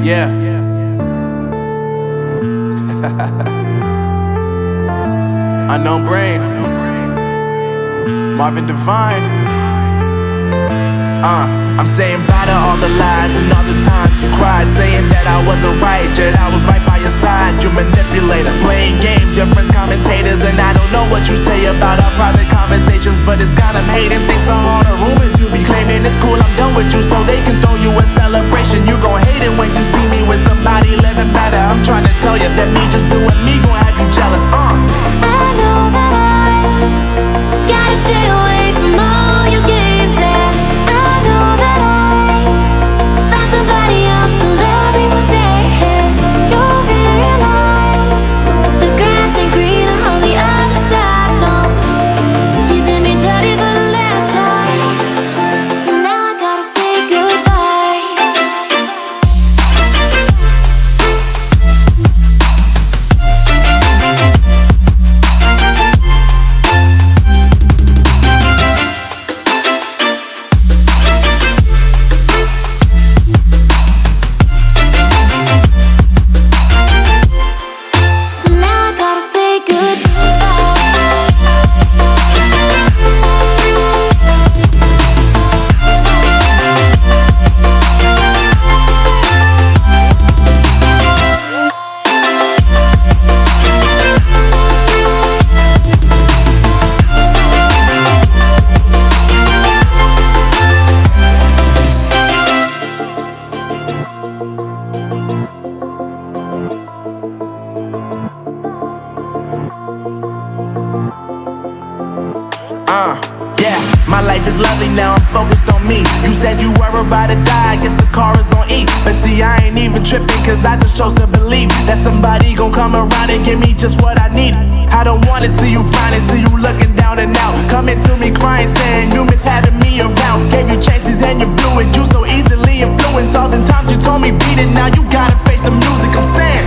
Yeah. Unknown Brain, Marvin Divine. I'm saying bye to all the lies and all the times you cried, saying that I wasn't right, yet I was right by your side. You manipulator, playing games, your friends commentators, and I don't know what you say about our private conversations, but it's got them hating. Thanks to all the rumors you be claiming. It's cool, I'm done with you, so they can throw you a celebration. You gon' hate it when you see me with somebody living better. I'm trying to tell you that me just doing me gon' have you jealous. I know that I gotta stay away from all your games, yeah. I know that I found somebody else to love me one day, yeah. You'll realize the grass ain't greener on the other side, no. You did me dirty for the last time, so now I gotta say goodbye. So now I gotta say Yeah, my life is lovely now, I'm focused on me. You said you were about to die, I guess the car is on E. But see, I ain't even tripping, cause I just chose to believe that somebody gon' come around and give me just what I need. I don't wanna see you frowning, see you looking down and out, coming to me crying, saying you miss having me around. Gave you chances and you blew it, you so easily influenced. All the times you told me beat it, now you gotta face the music. I'm saying